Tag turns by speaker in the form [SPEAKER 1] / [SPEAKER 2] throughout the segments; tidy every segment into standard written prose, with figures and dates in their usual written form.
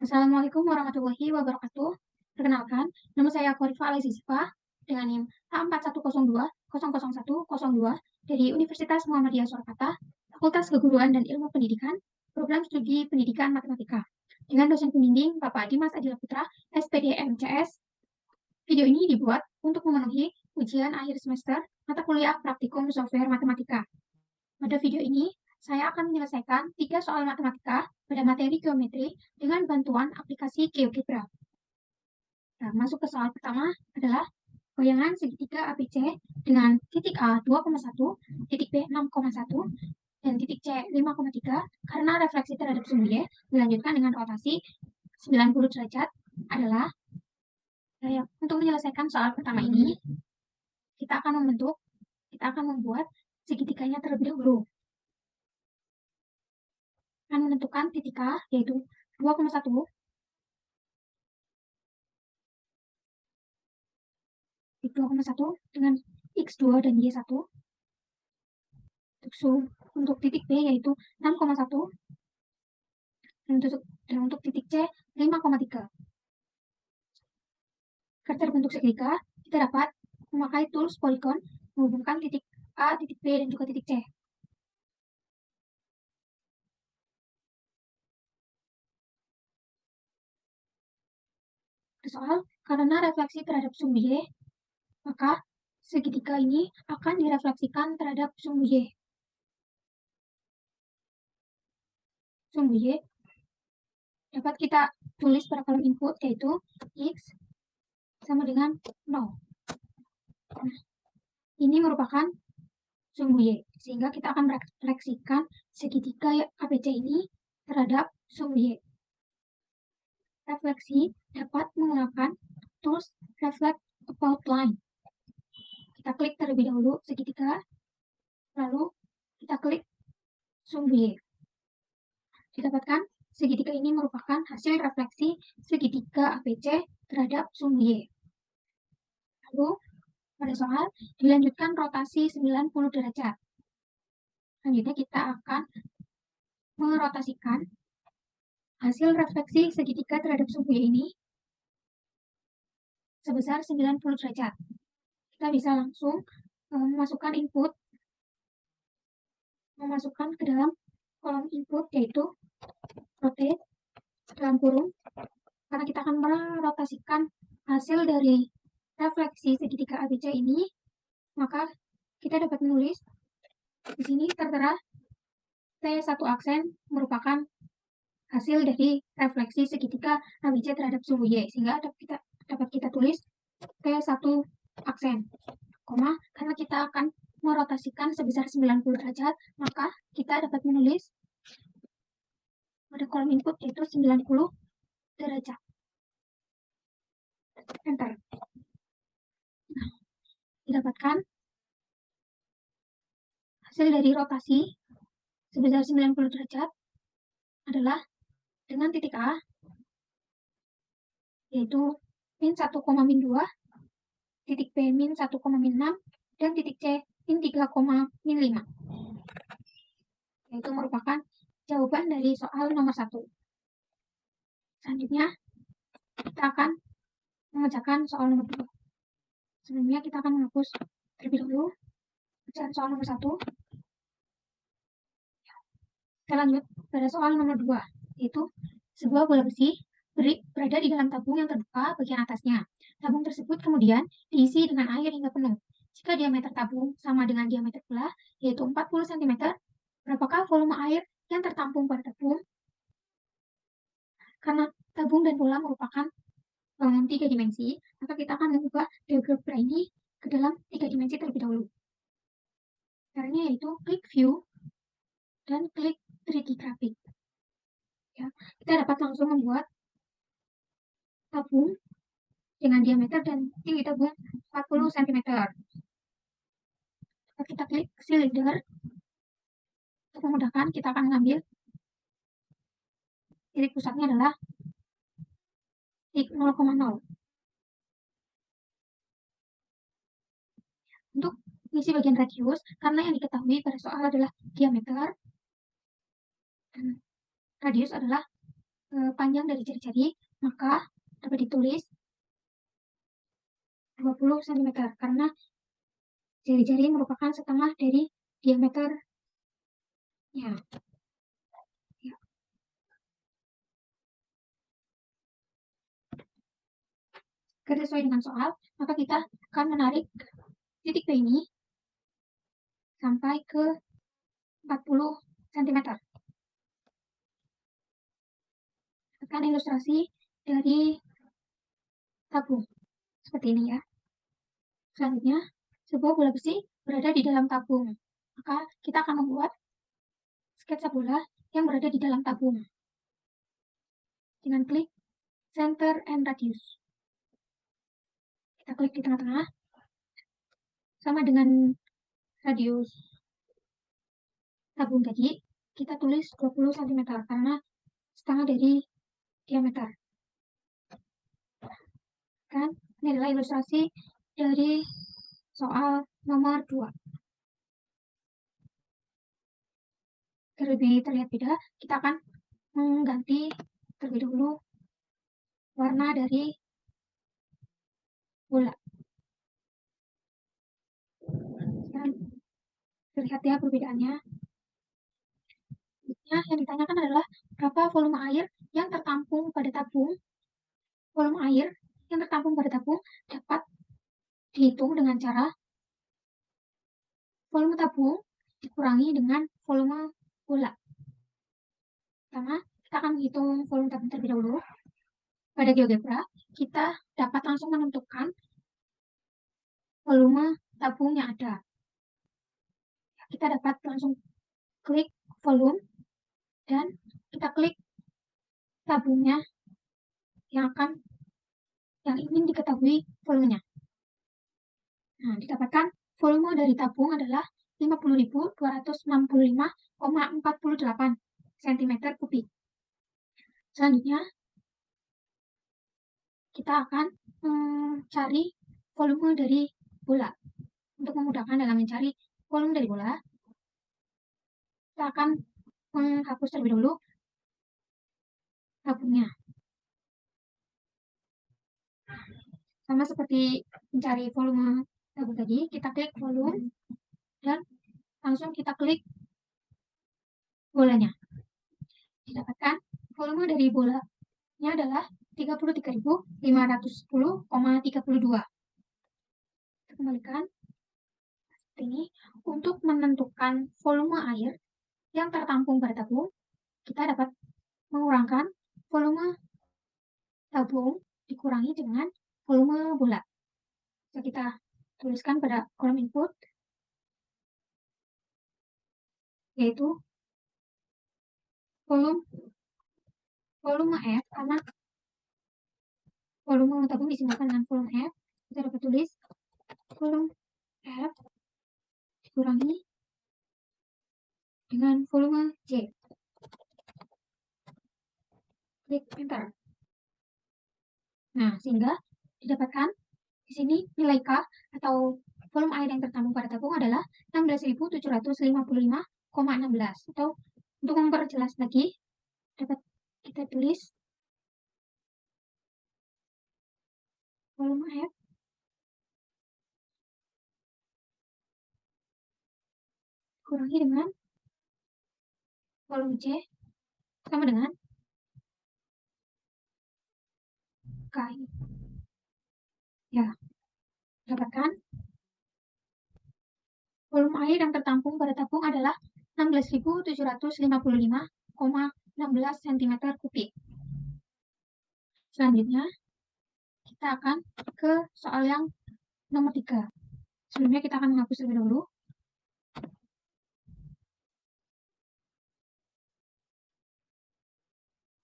[SPEAKER 1] Assalamualaikum warahmatullahi wabarakatuh. Perkenalkan, nama saya Khorifa Alaizizifah dengan NIM H4102000102 dari Universitas Muhammadiyah Surakarta, Fakultas Keguruan dan Ilmu Pendidikan, Program Studi Pendidikan Matematika. Dengan dosen pembimbing Bapak Dimas Adila Putra, SPD MCS. Video ini dibuat untuk memenuhi ujian akhir semester mata kuliah praktikum software matematika. Pada video ini, saya akan menyelesaikan 3 soal matematika pada materi geometri dengan bantuan aplikasi GeoGebra. Nah, masuk ke soal pertama adalah goyangan segitiga ABC dengan titik A 2,1, titik B 6,1, dan titik C 5,3 karena refleksi terhadap sumbu Y dilanjutkan dengan rotasi 90 derajat adalah untuk menyelesaikan soal pertama ini, kita akan membuat segitiganya terlebih dahulu. Akan menentukan titik A, yaitu 2,1, titik 2,1 dengan X2 dan Y1. Untuk titik B, yaitu 6,1. Dan untuk titik C, 5,3. Agar terbentuk segitiga, kita dapat memakai tools polygon menghubungkan titik A, titik B, dan juga titik C. Soal, karena refleksi terhadap sumbu Y, maka segitiga ini akan direfleksikan terhadap sumbu Y. Sumbu Y dapat kita tulis pada kolom input, yaitu X sama dengan 0. Nah, ini merupakan sumbu Y, sehingga kita akan merefleksikan segitiga ABC ini terhadap sumbu Y. Refleksi dapat menggunakan tools Reflect About Line. Kita klik terlebih dahulu segitiga, lalu kita klik sumbu Y. Didapatkan segitiga ini merupakan hasil refleksi segitiga ABC terhadap sumbu Y. Lalu, pada soal, dilanjutkan rotasi 90 derajat. Selanjutnya kita akan merotasikan hasil refleksi segitiga terhadap sumbu Y ini sebesar 90 derajat. Kita bisa langsung memasukkan ke dalam kolom input, yaitu rotate dalam kurung, karena kita akan merotasikan hasil dari refleksi segitiga ABC ini, maka kita dapat menulis di sini tertera T1 aksen merupakan hasil dari refleksi segitiga ABC terhadap sumbu Y, sehingga dapat kita tulis T1 aksen, karena kita akan merotasikan sebesar 90 derajat, maka kita dapat menulis pada kolom input yaitu 90 derajat. Enter. Nah, didapatkan hasil dari rotasi sebesar 90 derajat adalah dengan titik A, yaitu min 1, min 2, titik B min 1, min 6, dan titik C min 3, min 5. Yaitu merupakan jawaban dari soal nomor 1. Selanjutnya, kita akan mengerjakan soal nomor 2. Sebelumnya, kita akan menghapus terlebih dahulu pecahan soal nomor 1. Kita lanjut pada soal nomor 2, yaitu sebuah bola besi berada di dalam tabung yang terbuka bagian atasnya. Tabung tersebut kemudian diisi dengan air hingga penuh. Jika diameter tabung sama dengan diameter bola, yaitu 40 cm, berapakah volume air yang tertampung pada tabung? Karena tabung dan bola merupakan 3 dimensi, maka kita akan mengubah GeoGebra ini ke dalam 3 dimensi terlebih dahulu. Caranya yaitu klik View dan klik 3D Graphic. Ya, kita dapat langsung membuat tabung dengan diameter dan tinggi tabung 40 cm. Kita klik silinder. Untuk memudahkan, kita akan mengambil titik pusatnya adalah titik 0,0. Untuk isi bagian radius, karena yang diketahui pada soal adalah diameter, dan radius adalah panjang dari jari-jari, maka dapat ditulis 20 cm karena jari-jari merupakan setengah dari diameternya. Ya. Karena sesuai dengan soal, maka kita akan menarik titik P ini sampai ke 40 cm. Akan ilustrasi dari tabung seperti ini ya. Selanjutnya, sebuah bola besi berada di dalam tabung. Maka kita akan membuat sketsa bola yang berada di dalam tabung dengan klik center and radius. Kita klik di tengah-tengah sama dengan radius tabung tadi, kita tulis 20 cm karena setengah dari diameter. Kan? Ini adalah ilustrasi dari soal nomor 2. Agar lebih terlihat beda, kita akan mengganti terlebih dahulu warna dari bola. Sekarang terlihat ya perbedaannya. Yang ditanyakan adalah berapa volume air yang tertampung pada tabung. Volume air yang tertampung pada tabung dapat dihitung dengan cara volume tabung dikurangi dengan volume bola. Pertama, kita akan menghitung volume tabung terlebih dahulu. Pada GeoGebra, kita dapat langsung menentukan volume tabung yang ada. Kita dapat langsung klik volume dan kita klik tabungnya yang ingin diketahui volumenya. Nah, didapatkan volume dari tabung adalah 50.265,48 cm3. Selanjutnya, kita akan mencari volume dari bola. Untuk memudahkan dalam mencari volume dari bola, kita akan menghapus terlebih dahulu tabungnya. Sama seperti mencari volume tabung tadi, kita klik volume dan langsung kita klik bolanya. Didapatkan volume dari bolanya adalah 33.510,32. Kita kembalikan ini. Untuk menentukan volume air yang tertampung pada tabung, kita dapat mengurangkan volume tabung dikurangi dengan volume bola. Bisa kita tuliskan pada kolom input, yaitu volume F, karena volume tabung disimbolkan dengan volume F, kita dapat tulis volume F dikurangi dengan volume J. Klik enter. Nah, sehingga didapatkan di sini nilai K atau volume air yang tertampung pada tabung adalah 16.755,16. Atau untuk memperjelas lagi, dapat kita tulis volume F kurangi dengan volume C sama dengan K. Ya, dapatkan volume air yang tertampung pada tabung adalah 16.755,16 cm3. Selanjutnya, kita akan ke soal yang nomor 3. Sebelumnya kita akan menghapus terlebih dahulu.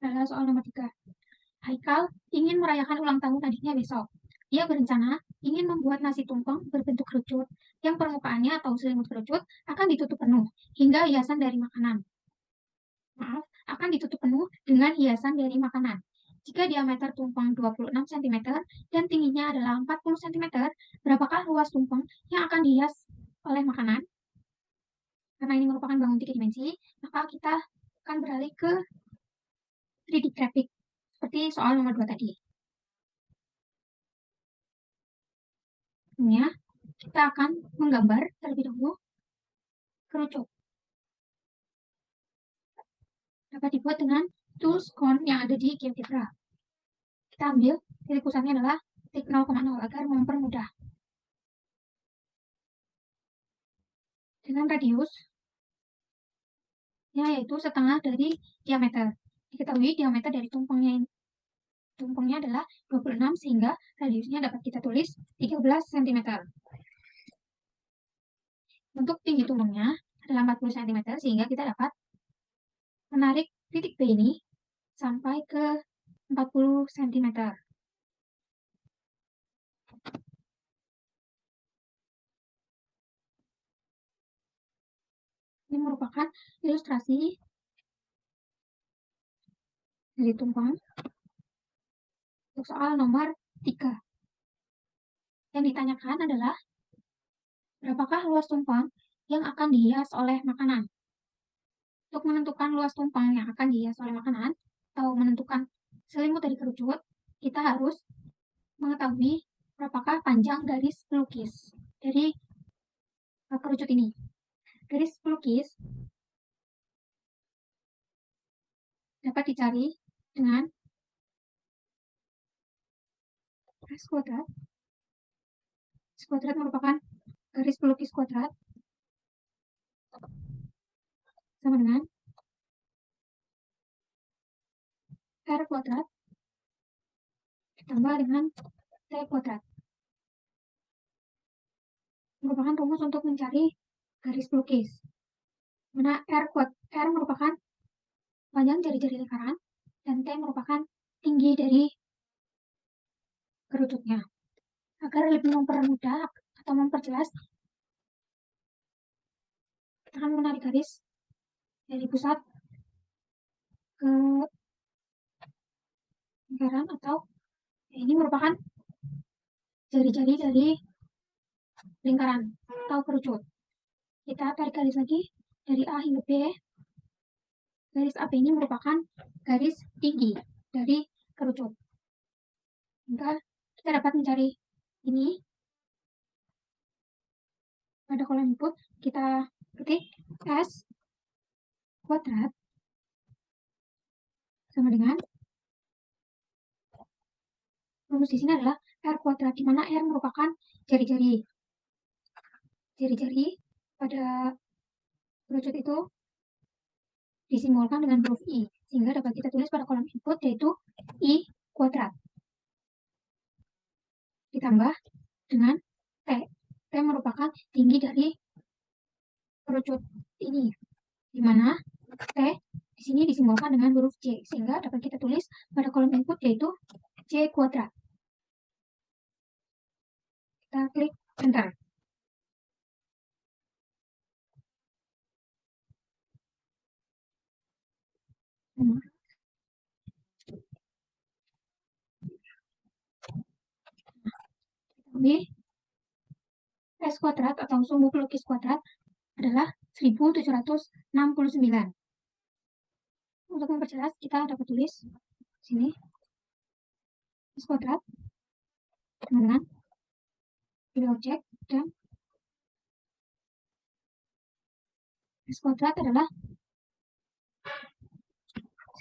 [SPEAKER 1] Adalah soal nomor 3. Haikal ingin merayakan ulang tahun adiknya besok. Dia berencana ingin membuat nasi tumpeng berbentuk kerucut, yang permukaannya atau selimut kerucut akan ditutup penuh, hingga hiasan dari makanan. Akan ditutup penuh dengan hiasan dari makanan. Jika diameter tumpeng 26 cm dan tingginya adalah 40 cm, berapakah luas tumpeng yang akan dihias oleh makanan? Karena ini merupakan bangun 3 dimensi, maka kita akan beralih ke 3D graphic, seperti soal nomor 2 tadi. Sebelumnya, kita akan menggambar terlebih dahulu kerucut. Dapat dibuat dengan tools cone yang ada di GeoGebra. Kita ambil titik pusatnya adalah titik 0,0 agar mempermudah. Dengan radius yaitu setengah dari diameter. Diketahui diameter dari tumpengnya adalah 26 sehingga radiusnya dapat kita tulis 13 cm. Untuk tinggi tumpengnya adalah 40 cm sehingga kita dapat menarik titik B ini sampai ke 40 cm. Ini merupakan ilustrasi dari tumpeng untuk soal nomor 3. Yang ditanyakan adalah berapakah luas tumpeng yang akan dihias oleh makanan. Untuk menentukan luas tumpeng yang akan dihias oleh makanan atau menentukan selimut dari kerucut, kita harus mengetahui berapakah panjang garis pelukis dari kerucut ini. Garis pelukis dapat dicari dengan S kuadrat. S kuadrat merupakan garis pelukis kuadrat sama dengan R kuadrat ditambah dengan T kuadrat. Merupakan rumus untuk mencari garis pelukis. Mana R merupakan panjang jari-jari lingkaran dan T merupakan tinggi dari kerucutnya. Agar lebih mempermudah atau memperjelas, kita akan menarik garis dari pusat ke lingkaran atau ini merupakan jari-jari dari lingkaran atau kerucut. Kita tarik garis lagi dari A hingga B. Garis AB ini merupakan garis tinggi dari kerucut. Hingga kita dapat mencari ini pada kolom input. Kita ketik S kuadrat sama dengan rumus di sini adalah R kuadrat, di mana R merupakan jari-jari. Jari-jari pada kerucut itu disimbolkan dengan huruf I, sehingga dapat kita tulis pada kolom input yaitu I kuadrat. Ditambah dengan T. T merupakan tinggi dari kerucut ini, di mana T di sini disimbolkan dengan huruf J, sehingga dapat kita tulis pada kolom input yaitu J kuadrat. Kita klik enter. Ini S kuadrat atau sumbu pelukis kuadrat adalah 1769. Untuk memperjelas, kita dapat tulis sini S kuadrat dengan pilih objek dan S kuadrat adalah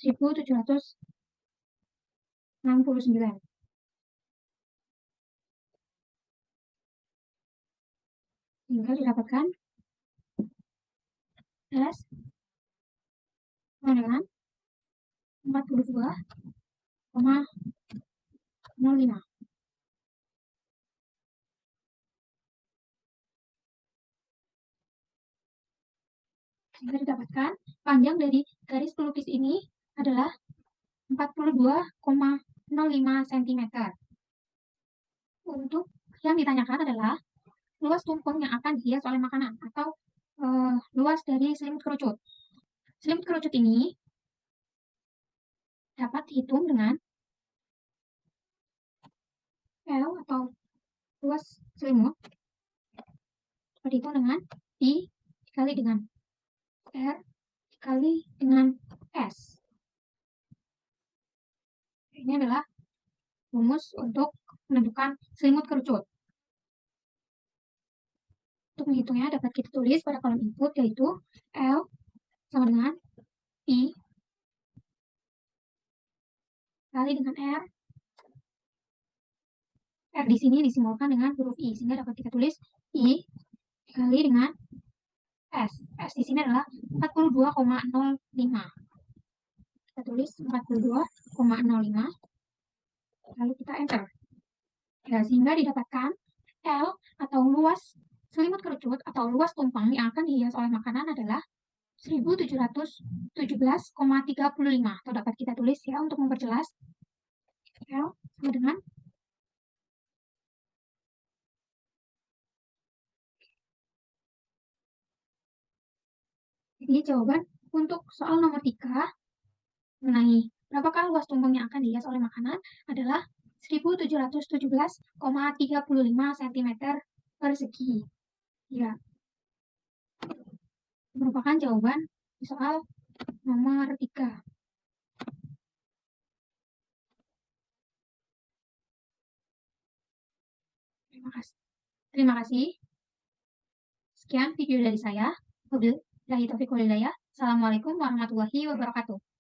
[SPEAKER 1] 1769. Sehingga didapatkan S sama dengan 42,05. Sehingga didapatkan panjang dari garis pelukis ini adalah 42,05 cm. Untuk yang ditanyakan adalah luas tumpeng yang akan dihias oleh makanan atau luas dari selimut kerucut. Selimut kerucut ini dapat dihitung dengan L atau luas selimut dapat dihitung dengan I dikali dengan R dikali dengan S. Ini adalah rumus untuk menentukan selimut kerucut. Untuk menghitungnya dapat kita tulis pada kolom input, yaitu L sama dengan I kali dengan R. R di sini disimbolkan dengan huruf I, sehingga dapat kita tulis I kali dengan S. S di sini adalah 42,05. Kita tulis 42,05, lalu kita enter. Ya, sehingga didapatkan L atau luas selimut kerucut atau luas tumpang yang akan dihias oleh makanan adalah 1717,35, atau dapat kita tulis ya untuk memperjelas L sama dengan jadi jawaban untuk soal nomor 3 mengenai berapakah luas tumpeng yang akan dihias oleh makanan adalah 1717,35 cm persegi. Ya, merupakan jawaban di soal nomor 3. Terima kasih. Sekian video dari saya. Wabillahi taufiq wal hidayah. Assalamualaikum warahmatullahi wabarakatuh.